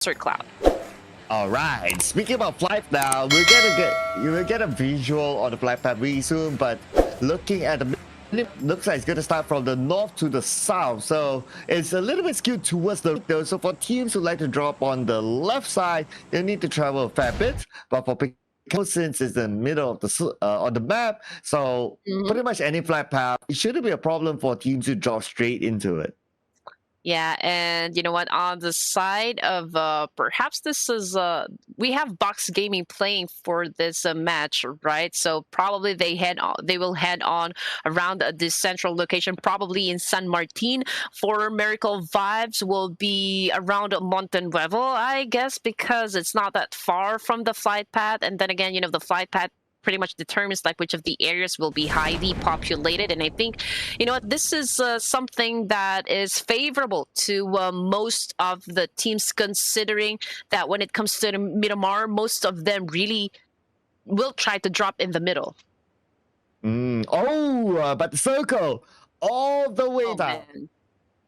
Sir Cloud. All right. Speaking about flight now, you will get a visual on the flight path really soon. But looking at the looks like it's going to start from the north to the south, so it's a little bit skewed towards the right though. So for teams who like to drop on the left side, they need to travel a fair bit. But for since it's the middle of the on the map, so pretty much any flight path, it shouldn't be a problem for teams to drop straight into it. Yeah, and you know what? On the side of perhaps this is we have Box Gaming playing for this match, right? So probably they will head on around this central location, probably in San Martin. For Miracle Vibes will be around Mountain Level, I guess, because it's not that far from the flight path. And then again, you know, the flight path pretty much determines like which of the areas will be highly populated. And I think, you know what, this is something that is favorable to most of the teams, considering that when it comes to the Miramar, most of them really will try to drop in the middle. But the circle all the way down. Man.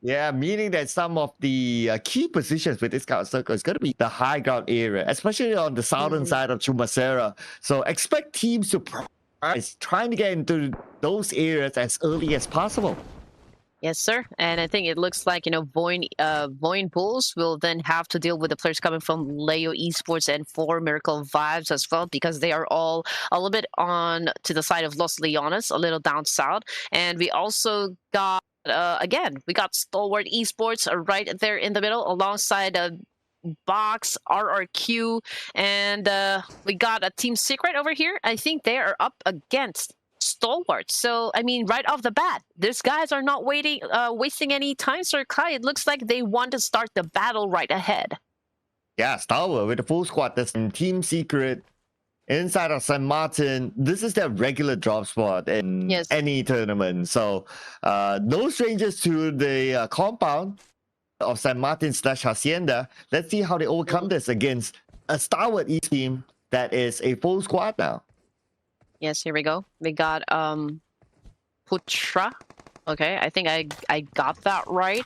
Yeah, meaning that some of the key positions with this kind of circle is going to be the high ground area, especially on the southern side of Chumacera. So expect teams to prioritize trying to get into those areas as early as possible. Yes, sir. And I think it looks like, you know, Voin Bulls will then have to deal with the players coming from Leo Esports and for Miracle Vibes as well, because they are all a little bit on to the side of Los Leones, a little down south. And we also got again, we got Stalwart Esports right there in the middle alongside Box, Rrq, and we got a Team Secret over here. I think they are up against Stalwart. So, I mean, right off the bat, these guys are not wasting any time, Sir Kai. It looks like they want to start the battle right ahead. Yeah, Stalwart with the full squad. This Team Secret inside of San Martin. This is their regular drop spot in any tournament. So no strangers to the compound of San Martin / Hacienda. Let's see how they overcome this against a Stalwart East team that is a full squad now. Yes, here we go. We got Putra. Okay, I think I got that right.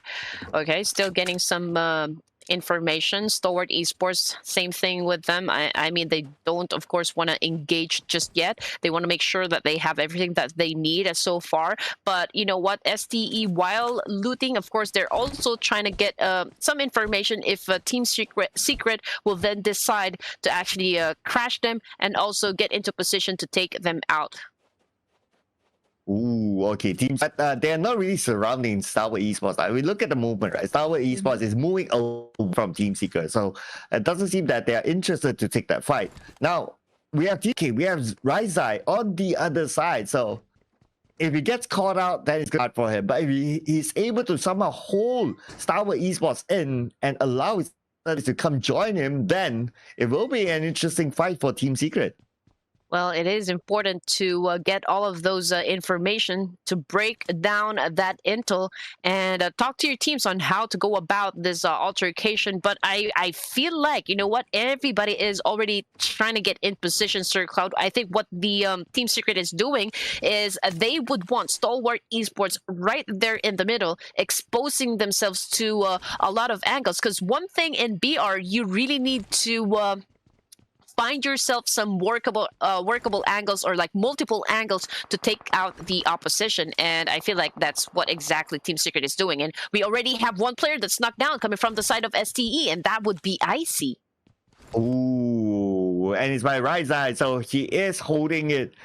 Okay, still getting some information. Stalwart Esports, same thing with them. I mean, they don't, of course, want to engage just yet. They want to make sure that they have everything that they need so far. But you know what? STE, while looting, of course, they're also trying to get some information if Team Secret will then decide to actually crash them and also get into position to take them out. Ooh, okay, teams. But they're not really surrounding Stalwart Esports. We look at the movement, right? Stalwart Esports is moving away from Team Secret, so it doesn't seem that they are interested to take that fight. Now we have TK, we have Rizai on the other side. So if he gets caught out, that is good for him. But if he's able to somehow hold Stalwart Esports in and allow his others to come join him, then it will be an interesting fight for Team Secret. Well, it is important to get all of those information to break down that intel and talk to your teams on how to go about this altercation. But I feel like, you know what, everybody is already trying to get in position, Sir Cloud. I think what the Team Secret is doing is they would want Stalwart Esports right there in the middle, exposing themselves to a lot of angles. Because one thing in BR, you really need to find yourself some workable angles, or like multiple angles to take out the opposition. And I feel like that's what exactly Team Secret is doing. And we already have one player that's knocked down coming from the side of STE, and that would be Icy. Ooh, and it's my right side, so he is holding it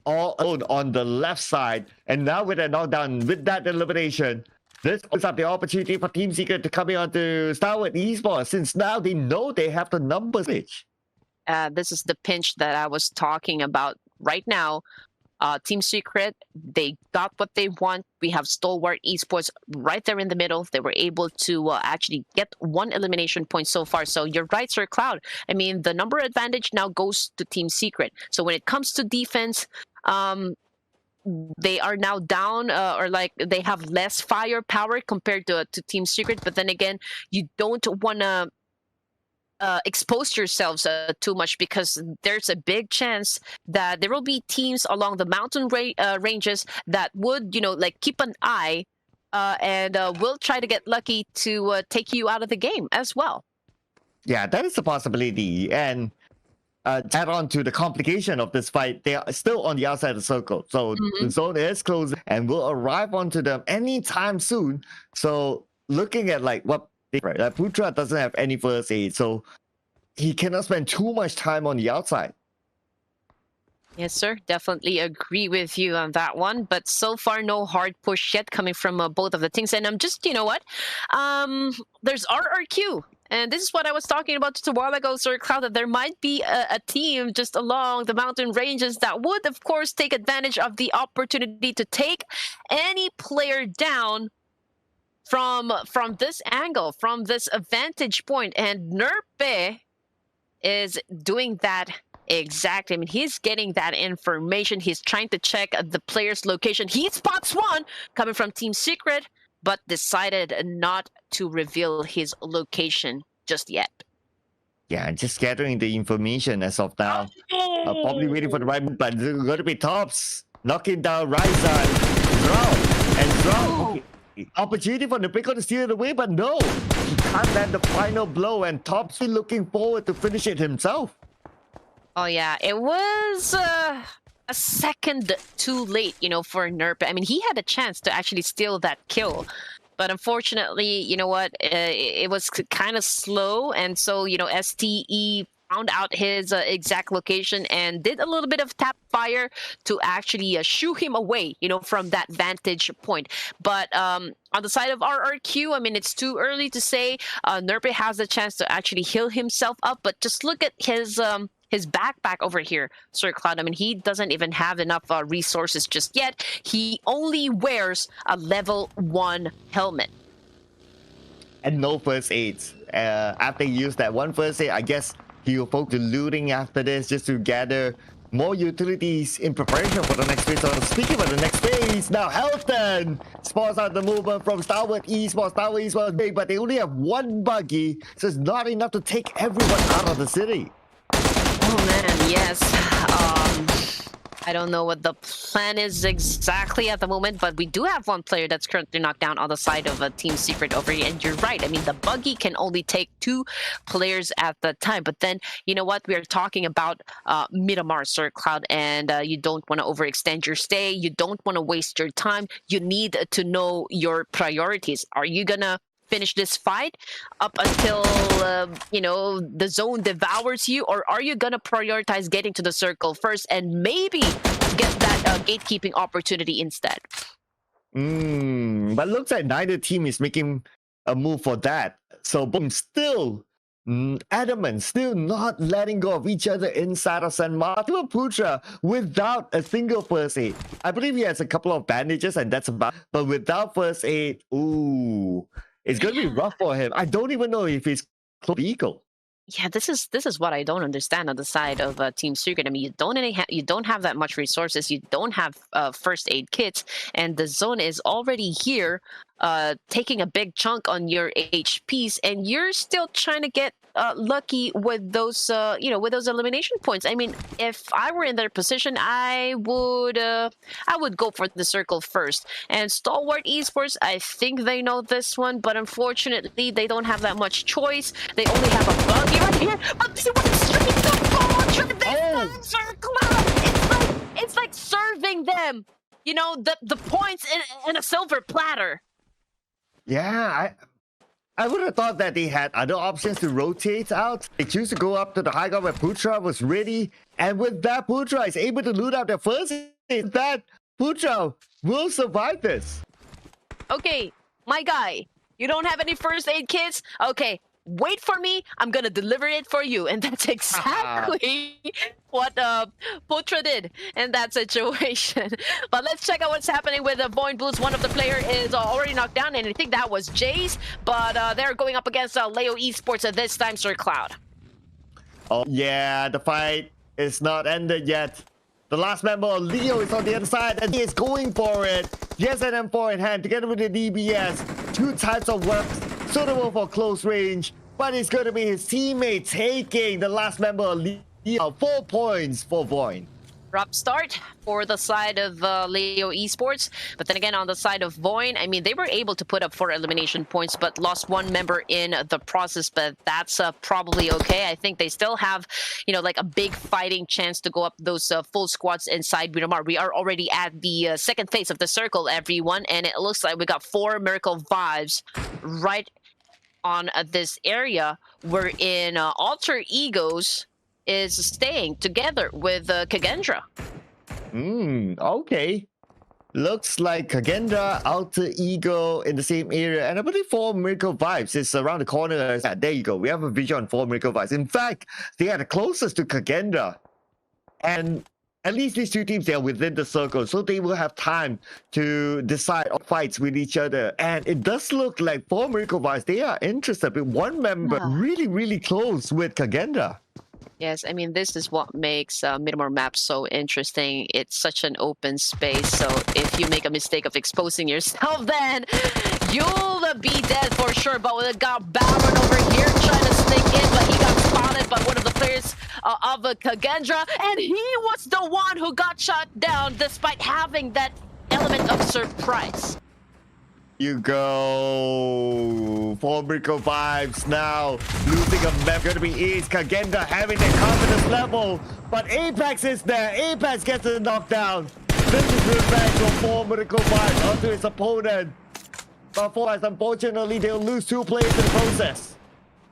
all on the left side. And now with a knockdown, with that elimination, this opens up the opportunity for Team Secret to come in onto Stalwart Esports, since now they know they have the numbers. This is the pinch that I was talking about right now. Team Secret, they got what they want. We have Stalwart Esports right there in the middle. They were able to actually get one elimination point so far. So you're right, Sir Cloud. I mean, the number advantage now goes to Team Secret. So when it comes to defense, they are now down, or like they have less firepower compared to Team Secret. But then again, you don't want to expose yourselves too much, because there's a big chance that there will be teams along the mountain ranges that would, you know, like keep an eye and will try to get lucky to take you out of the game as well. Yeah, that is a possibility. And add on to the complication of this fight, they are still on the outside of the circle. So the zone is closing and will arrive onto them anytime soon. So looking at like what right, like Putra doesn't have any first aid, so he cannot spend too much time on the outside. Yes, sir. Definitely agree with you on that one. But so far, no hard push yet coming from both of the things. And I'm just, you know what? There's Rrq. And this is what I was talking about just a while ago, Sir Cloud, that there might be a team just along the mountain ranges that would, of course, take advantage of the opportunity to take any player down from this angle, from this vantage point. And Rrq is doing that exactly. I mean, he's getting that information. He's trying to check the player's location. He spots one coming from Team Secret, but decided not to reveal his location just yet. Yeah, just gathering the information as of now. Probably waiting for the right move, but it's going to be Tops. Knocking down Ryza. Drow. Okay. Opportunity for the Pickle to steal it away, but no. He can't land the final blow, and Tops is looking forward to finish it himself. Oh, yeah. It was a second too late, you know, for Rrq. I mean, he had a chance to actually steal that kill. But unfortunately, you know what, it was kind of slow. And so, you know, STE found out his exact location and did a little bit of tap fire to actually shoo him away, you know, from that vantage point. But on the side of Rrq, I mean, it's too early to say. Rrq has the chance to actually heal himself up. But just look at his backpack over here, Sir Cloud. I mean, he doesn't even have enough resources just yet. He only wears a level 1 helmet. And no first aids. After he used that one first aid, I guess he'll focus on looting after this just to gather more utilities in preparation for the next phase. So speaking of the next phase, now Helton spots out the movement from Starwood Esports. Starwood Esports big, but they only have one buggy, so it's not enough to take everyone out of the city. Oh man, yes. I don't know what the plan is exactly at the moment, but we do have one player that's currently knocked down on the side of a Team Secret over here. And you're right. I mean, the buggy can only take 2 players at the time. But then, you know what? We are talking about Miramar, Sir Cloud, and you don't want to overextend your stay. You don't want to waste your time. You need to know your priorities. Are you gonna finish this fight up until you know, the zone devours you, or are you gonna prioritize getting to the circle first and maybe get that gatekeeping opportunity instead? But looks like neither team is making a move for that. So boom, still adamant, still not letting go of each other inside of San Martin. Putra without a single first aid. I believe he has a couple of bandages and that's about, but without first aid, ooh, it's going to be rough for him. I don't even know if he's close to Eagle. Yeah, this is what I don't understand on the side of Team Secret. I mean, you don't have that much resources. You don't have first aid kits, and the zone is already here, taking a big chunk on your HPs, and you're still trying to get lucky with those you know, with those elimination points. I mean, if I were in their position, I would go for the circle first. And Stalwart Esports, I think they know this one, but unfortunately they don't have that much choice. They only have a buggy right here, but they went straight to Vulture. Sir Cloud, it's like serving them, you know, the points in a silver platter. Yeah, I would have thought that they had other options to rotate out. They choose to go up to the high ground where Putra was ready. And with that, Putra is able to loot out their first hit. That Putra will survive this. Okay, my guy, you don't have any first aid kits? Okay, wait for me. I'm going to deliver it for you. And that's exactly what Putra did in that situation. But let's check out what's happening with the Void Blues. One of the player is already knocked down, and I think that was Jace. But they're going up against Leo Esports at this time, Sir Cloud. Oh, yeah, the fight is not ended yet. The last member, Leo, is on the other side, and he is going for it. He has an M4 in hand, together with the DBS. 2 types of weapons, suitable for close range. But it's going to be his teammate taking the last member, Leo. 4 points for Void. Rough start for the side of Leo Esports, but then again on the side of Voin, I mean they were able to put up 4 elimination points, but lost 1 member in the process. But that's probably okay. I think they still have, like a big fighting chance to go up those full squads inside Miramar. We are already at the second phase of the circle, everyone, and it looks like we got 4 Miracle Vibes right on this area. We're in Alter Egos is staying together with Kagendra. Okay. Looks like Kagendra, Alter Ego in the same area, and I believe 4 Miracle Vibes is around the corner. There you go. We have a vision on 4 Miracle Vibes. In fact, they are the closest to Kagendra. And at least these 2 teams, they are within the circle, so they will have time to decide on fights with each other. And it does look like 4 Miracle Vibes, they are interested with 1 member really, really close with Kagendra. Yes, I mean, this is what makes Miramar map so interesting. It's such an open space, so if you make a mistake of exposing yourself, then you'll be dead for sure. But we got Baron over here trying to sneak in, but he got spotted by one of the players of Kagendra, and he was the one who got shot down despite having that element of surprise. You go. 4 Miracle Vibes now. Losing a map going to be easy. Kagendra having the confidence level. But Apex is there. Apex gets a knockdown. This is revenge for 4 Miracle Vibes onto his opponent. But 4 Vibes, unfortunately, they'll lose 2 players in the process.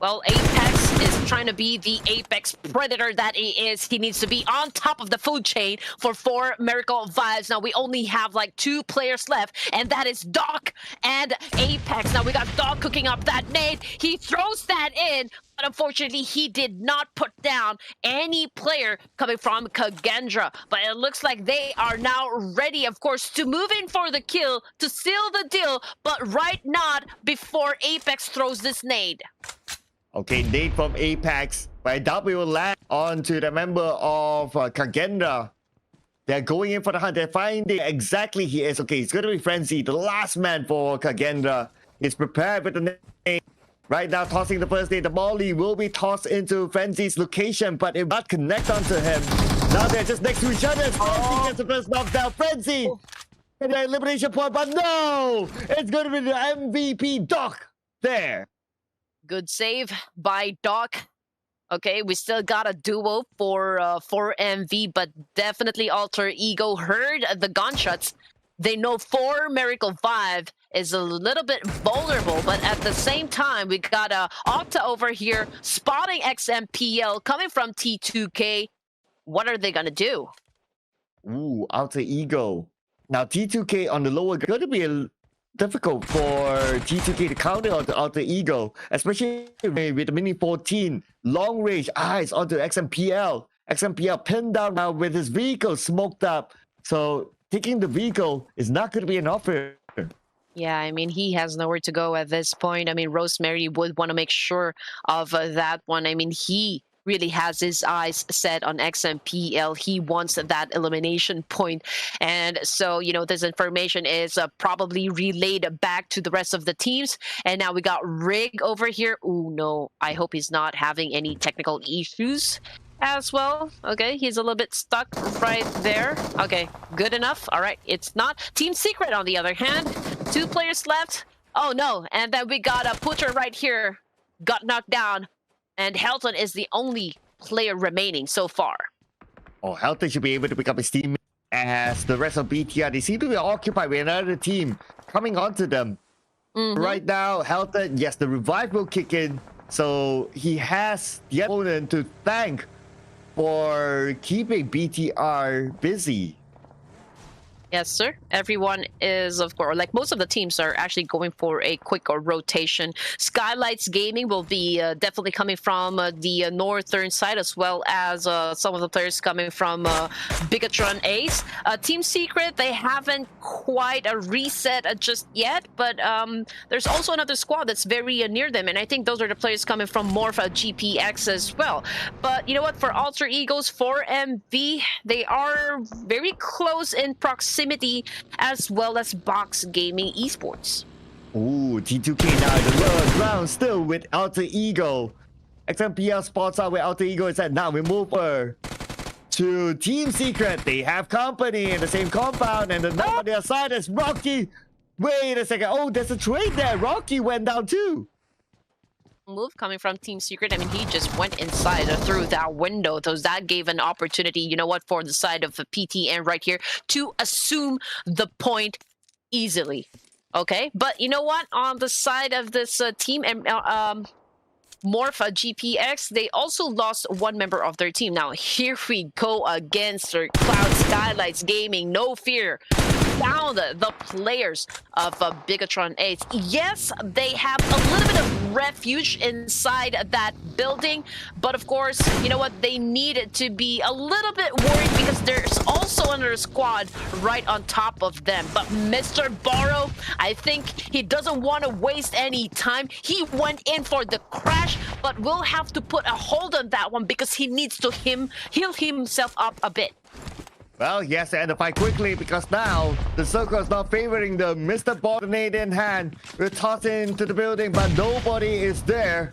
Well, Apex is trying to be the Apex Predator that he is. He needs to be on top of the food chain for 4 Miracle Vibes. Now, we only have like 2 players left, and that is Doc and Apex. Now, we got Doc cooking up that nade. He throws that in, but unfortunately, he did not put down any player coming from Kagendra. But it looks like they are now ready, of course, to move in for the kill, to seal the deal, but right not before Apex throws this nade. Okay, nade from Apex, but I doubt we will land onto the member of Kagendra. They're going in for the hunt. They're finding exactly he is. Okay, it's going to be Frenzy, the last man for Kagendra. He's prepared with the nade. Right now, tossing the first nade. The Molly will be tossed into Frenzy's location, but it will not connect onto him. Now they're just next to each other. Frenzy gets the first knockdown. Frenzy! And the elimination point, but no! It's going to be the MVP Doc there. Good save by Doc. Okay, we still got a duo for MV, but definitely Alter Ego heard the gunshots. They know 4 Miracle 5 is a little bit vulnerable, but at the same time, we got Octa over here spotting XMPL coming from T2K. What are they gonna do? Ooh, Alter Ego. Now T2K on the lower going to be difficult for T2K to counter onto Alter Ego, especially with the Mini 14 long range eyes onto XMPL. XMPL pinned down now with his vehicle smoked up. So taking the vehicle is not going to be an offer. Yeah, I mean, he has nowhere to go at this point. I mean, Rosemary would want to make sure of that one. I mean, he really has his eyes set on XMPL. He wants that elimination point. And so, this information is probably relayed back to the rest of the teams. And now we got Rrq over here. Ooh, no, I hope he's not having any technical issues as well. Okay, he's a little bit stuck right there. Okay, good enough. All right, it's not. Team Secret, on the other hand, 2 players left. Oh, no. And then we got a Putter right here. Got knocked down. And Helton is the only player remaining so far. Oh, Helton should be able to pick up his team as the rest of BTR. They seem to be occupied with another team coming onto them. Right now, Helton, yes, the revive will kick in. So he has the opponent to thank for keeping BTR busy. Yes, sir. Everyone is, of course, like most of the teams are actually going for a quick rotation. Skylights Gaming will be definitely coming from the northern side, as well as some of the players coming from Bigatron Ace. Team Secret, they haven't quite reset just yet, but there's also another squad that's very near them, and I think those are the players coming from Morph GPX as well. But you know what? For Alter Egos, for MV, they are very close in proximity, as well as Box Gaming Esports. Ooh, T2K now in the lower ground still with Alter Ego. XMPL spots out where Alter Ego is at now. We move over to Team Secret. They have company in the same compound, and the number on the other side is Rrq. Wait a second. Oh, there's a trade there. Rrq went down too. Move coming from Team Secret. I mean, he just went inside through that window. So that gave an opportunity, you know what, for the side of the PTN right here to assume the point easily. Okay, but you know what? On the side of this team and Morph GPX, they also lost one member of their team. Now here we go against Cloud Skylights Gaming. No fear. Found the players of Bigatron 8. Yes, they have a little bit of refuge inside that building, but of course, you know what? They need to be a little bit worried because there's also another squad right on top of them. But Mr. Borrow, I think he doesn't want to waste any time. He went in for the crash, but we'll have to put a hold on that one because he needs to heal himself up a bit. Well, he has to end the fight quickly because now the circle is not favoring the Mr. Ball grenade in hand. We're tossing into the building, but nobody is there.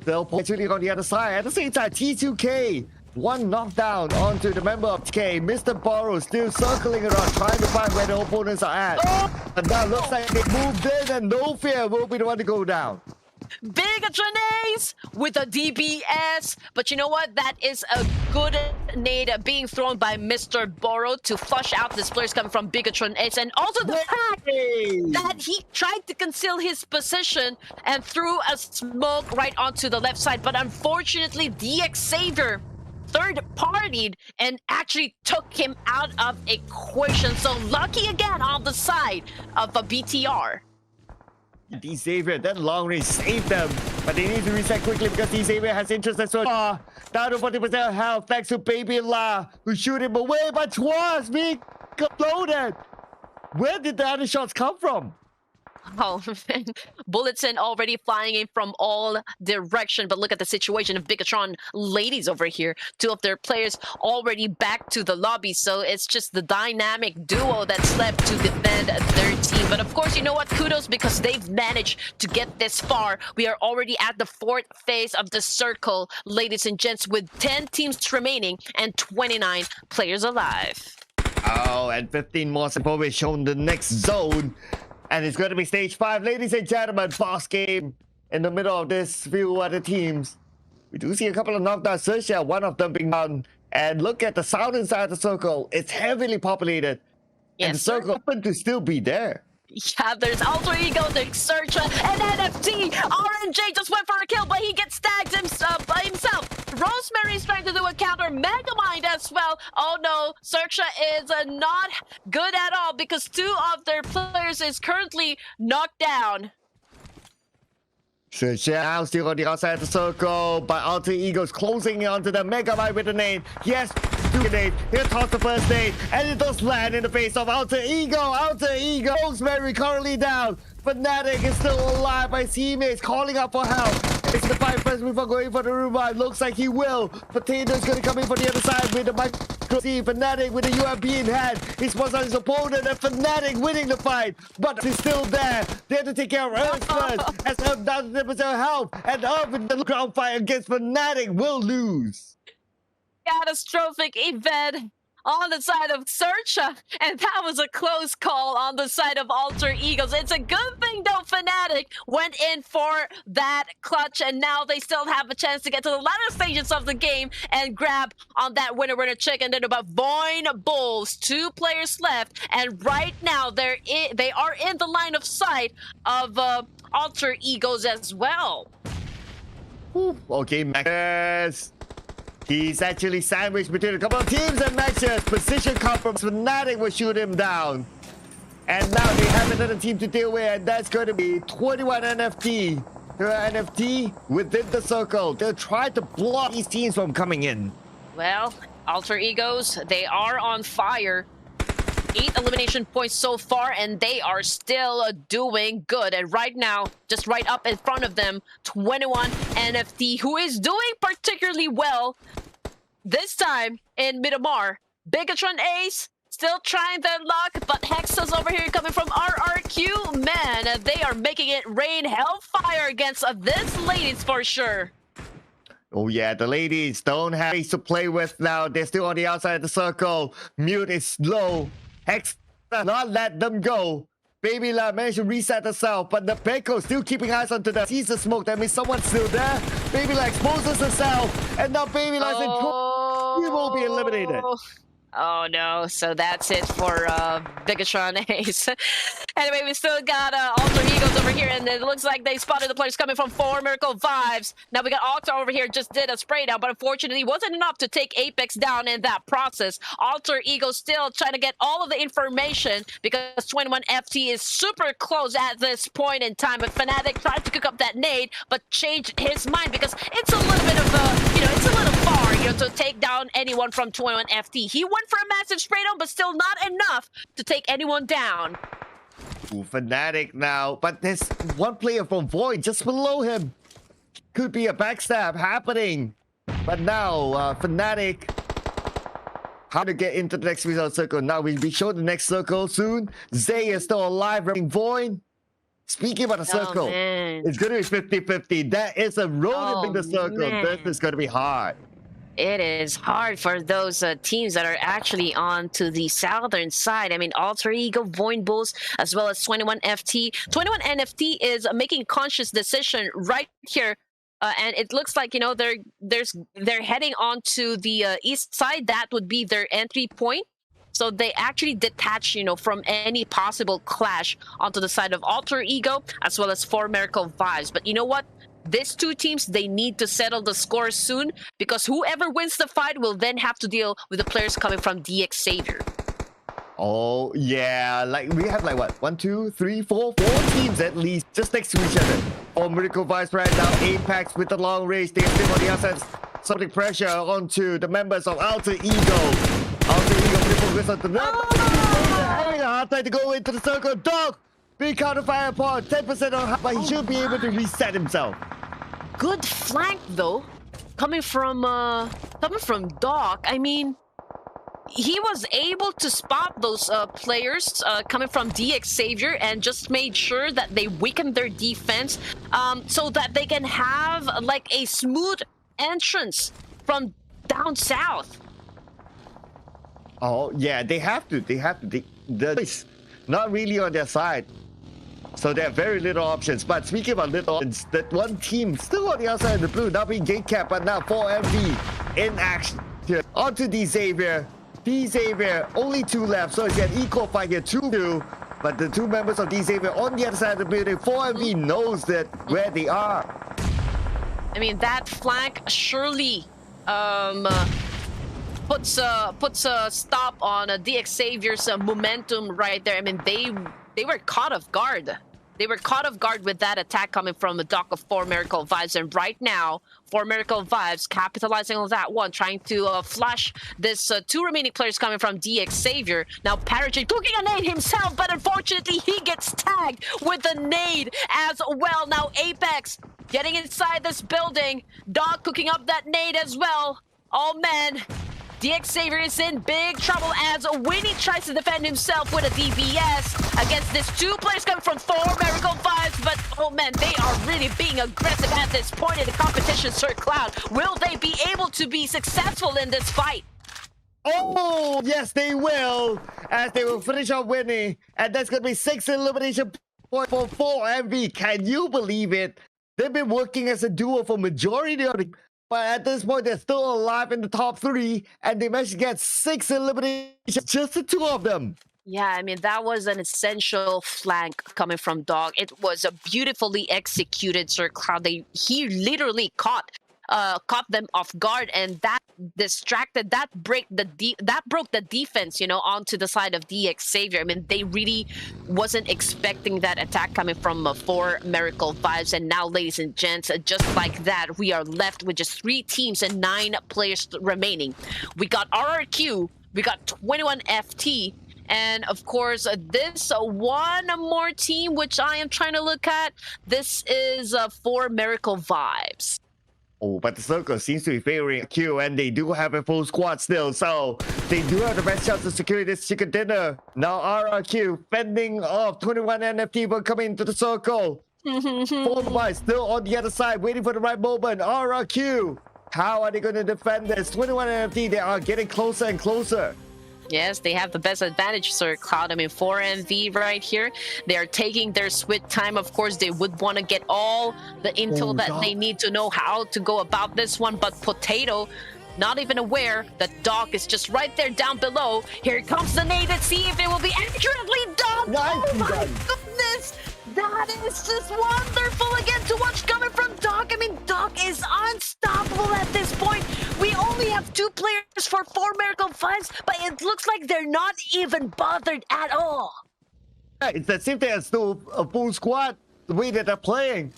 They'll point shooting on the other side. At the same time, T2K, one knockdown onto the member of K. Mr. Borrow still circling around, trying to find where the opponents are at. And now looks like they moved in, and no fear will be the one to go down. Bigatron Ace with a DBS, but you know what? That is a good nade being thrown by Mr. Borrow to flush out this players coming from Bigatron Ace, and also the fact that he tried to conceal his position and threw a smoke right onto the left side, but unfortunately DX Savior third-partied and actually took him out of equation. So lucky again on the side of a BTR. D Xavier, that long range saved them, but they need to reset quickly because D Xavier has interest as well. Down to 40% health thanks to Baby La, who shoot him away, but Twas being loaded. Where did the other shots come from? Oh, bullets in already flying in from all direction. But look at the situation of Bigatron ladies over here. Two of their players already back to the lobby. So it's just the dynamic duo that's left to defend their team. But of course, you know what? Kudos because they've managed to get this far. We are already at the fourth phase of the circle, ladies and gents, with 10 teams remaining and 29 players alive. Oh, and 15 more We've shown the next zone. And it's going to be stage 5. Ladies and gentlemen, boss game in the middle of this few other teams. We do see a couple of knockdowns. Sersha, one of them being down. And look at the sound inside the circle. It's heavily populated. Yes, and the circle happen to still be there. Yeah, there's Alter Ego, there's Searcha, and NFT. RNJ just went for a kill, but he gets tagged by himself. Rosemary's trying to do a counter. Megamind as well. Oh no, Searcha is not good at all because two of their players is currently knocked down. Searcha now still on the outside of the circle, but Alter Ego's closing onto the Megamind with a nade. Yes, nade. He'll toss the first nade, and it does land in the face of Alter Ego. Alter Ego, Rosemary currently down. Fnatic is still alive by teammates calling out for help. It's the fight first before going for the revive. Looks like he will. Potato's gonna come in for the other side with the micro C. Fnatic with the UMP in hand. He's supposed on his opponent, and Fnatic winning the fight. But he's still there. They have to take care of Earth first. As Earth down to the help. And Earth in the ground fight against Fnatic will lose. Catastrophic event on the side of Searcha, and that was a close call on the side of Alter Egos. It's a good thing though Fnatic went in for that clutch, and now they still have a chance to get to the latter stages of the game and grab on that winner chicken. Then about Void Bulls, 2 players left, and right now they are in the line of sight of Alter Egos as well. Okay, Max. He's actually sandwiched between a couple of teams and matches. Position compromise. Fnatic will shoot him down. And now they have another team to deal with, and that's going to be 21 NFT. NFT within the circle. They'll try to block these teams from coming in. Well, Alter Egos, they are on fire. 8 elimination points so far, and they are still doing good. And right now, just right up in front of them, 21 NFT, who is doing particularly well this time in Miramar. Bigatron Ace still trying their luck, but Hexa's over here coming from Rrq. Man, they are making it rain hellfire against this ladies for sure. Oh yeah, the ladies don't have space to play with now. They're still on the outside of the circle. Mute is low. Hex not let them go. Baby La managed to reset herself, but the Peko still keeping eyes onto the sees the smoke. That means someone's still there. Baby La exposes herself, and now Baby La's in trouble. He will be eliminated. Oh no, so that's it for Bigatron Ace. Anyway, we still got Alter Egos over here, and it looks like they spotted the players coming from 4 Miracle Vibes. Now we got Alter over here, just did a spray down, but unfortunately wasn't enough to take Apex down in that process. Alter Ego still trying to get all of the information because 21FT is super close at this point in time, but Fnatic tried to cook up that nade, but changed his mind because it's a little bit of a, it's a little far, to take down anyone from 21FT. He went for a massive spray down, but still not enough to take anyone down. Ooh, Fnatic now, but there's one player from Void just below him. Could be a backstab happening. But now, Fnatic, how to get into the next result circle. Now we'll be showing the next circle soon. Zay is still alive, running Void. Speaking about the circle, it's going to be 50-50. That is a road in the circle. Man. This is going to be hard. It is hard for those teams that are actually on to the southern side. I mean, Alter Ego, Void Bulls, as well as 21FT. 21NFT is making a conscious decision right here. And it looks like, they're heading on to the east side. That would be their entry point. So they actually detach, from any possible clash onto the side of Alter Ego, as well as 4 Miracle Vibes. But you know what? These two teams, they need to settle the score soon because whoever wins the fight will then have to deal with the players coming from DX Savior. Oh, yeah. Like, we have, what? 1, 2, 3, 4 teams at least just next to each other. 4 Miracle Vibes right now. Apex with the long range. They're still on the outside. Something pressure onto the members of Alter Ego. Alter Ego putting focus on the number. Having a hard time to go into the circle. Dog! Being counter-fire upon 10% on, but he should be able to reset himself. Good flank though, coming from Doc. I mean, he was able to spot those players coming from DX Savior and just made sure that they weakened their defense, so that they can have like a smooth entrance from down south. Oh yeah, they have to. The not really on their side. So there are very little options. But speaking about little options, that one team still on the outside of the blue, now being gate capped, but now 4MV in action. Here, onto D Xavier. D Xavier, only 2 left, so it's an equal fight here, 2-2. But the 2 members of D Xavier on the other side of the building, 4MV knows that where they are. I mean, that flank surely puts a stop on DX Savior's momentum right there. I mean, they were caught off guard. They were caught off guard with that attack coming from the dock of 4 Miracle Vibes. And right now, 4 Miracle Vibes capitalizing on that one, trying to flush this 2 remaining players coming from DX Savior. Now, Parajay cooking a nade himself, but unfortunately, he gets tagged with a nade as well. Now, Apex getting inside this building. Dog cooking up that nade as well. Oh, man. DX Savior is in big trouble as Winnie tries to defend himself with a DBS against these 2 players coming from 4 Miracle Vibes. But, oh man, they are really being aggressive at this point in the competition, Sir Cloud. Will they be able to be successful in this fight? Oh, yes, they will. As they will finish off Winnie. And that's going to be 6 elimination points for 4MV. Can you believe it? They've been working as a duo for majority of the... But at this point, they're still alive in the top 3, and they managed to get 6 eliminations, just the 2 of them. Yeah, I mean, that was an essential flank coming from Dog. It was a beautifully executed, Sir Cloud. He literally caught them off guard, and that distracted, that broke the defense, onto the side of DX Savior. I mean, they really wasn't expecting that attack coming from 4 Miracle Vibes. And now, ladies and gents, just like that, we are left with just 3 teams and 9 players remaining. We got Rrq, we got 21FT, and of course, this one more team, which I am trying to look at. This is 4 Miracle Vibes. Oh, but the circle seems to be favoring Q, and they do have a full squad still, so they do have the best chance to secure this chicken dinner. Now Rrq fending off 21 NFT will come into the circle. 4 Vibes still on the other side, waiting for the right moment. Rrq How are they going to defend this? 21 NFT, they are getting closer and closer. Yes, they have the best advantage, Sir Cloud. I mean, 4MV right here. They are taking their sweet time. Of course, they would want to get all the intel that they need to know how to go about this one. But Potato, not even aware that Doc is just right there down below. Here comes the nade. Let's see if it will be accurately done. Oh my goodness! That is just wonderful again to watch coming from Doc. I mean, Doc is unstoppable at this point. We only have 2 players for 4 Miracle 5s, but it looks like they're not even bothered at all. It's as if they are still a full squad, the way that they're playing.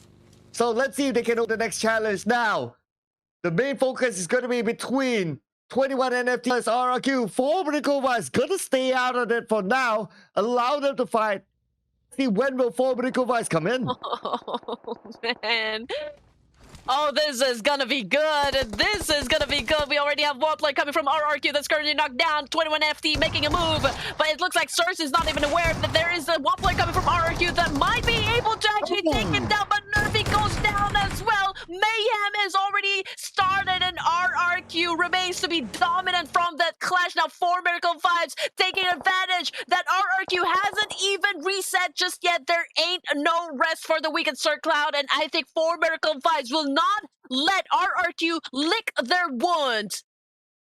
So let's see if they can hold the next challenge now. The main focus is going to be between 21 NFT plus Rrq. 4 Miracle 5s going to stay out of it for now. Allow them to fight. See when will 4 Miracle 5s come in. Oh, man. Oh, this is gonna be good. This is gonna be good. We already have one play coming from Rrq that's currently knocked down. 21 FT making a move, but it looks like Source is not even aware that there is a one play coming from Rrq that might be able to actually take him down, but Nerfy goes down as well. Mayhem is already started, and Rrq remains to be dominant from that clash. Now 4 Miracle 5s taking advantage that Rrq hasn't even reset just yet. There ain't no rest for the weekend, Sir Cloud, and I think 4 Miracle 5s will not let Rrq lick their wounds.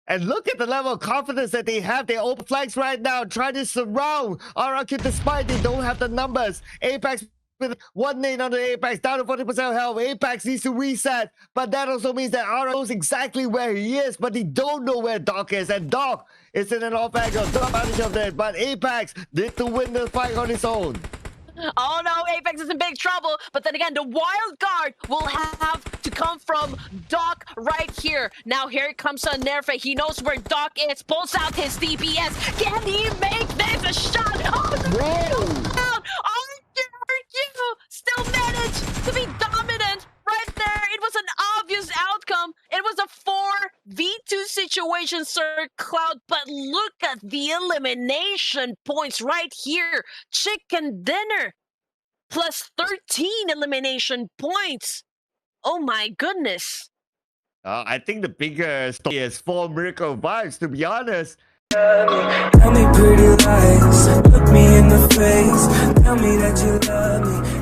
And look at the level of confidence that they have. They open flanks right now, trying to surround Rrq despite they don't have the numbers. Apex with 1 nade on the Apex, down to 40% health. Apex needs to reset, but that also means that Rrq knows exactly where he is, but he don't know where Doc is, and Doc is in an off angle. Took advantage of that, but Apex did to win the fight on his own. Oh no, Apex is in big trouble, but then again, the wild card will have to come from Doc right here. Now here comes a Nerfa. He knows where Doc is, pulls out his DPS. Can he make this a shot? Oh, no! Rrq still managed to be dominant right there. It was an obvious outcome. It was a 4v2 situation, Sir Cloud, but look at the elimination points right here. Chicken dinner plus 13 elimination points. Oh my goodness. I think the bigger story is 4 Miracle 5s, to be honest. Tell me pretty lies, look me in the face, tell me that you love me.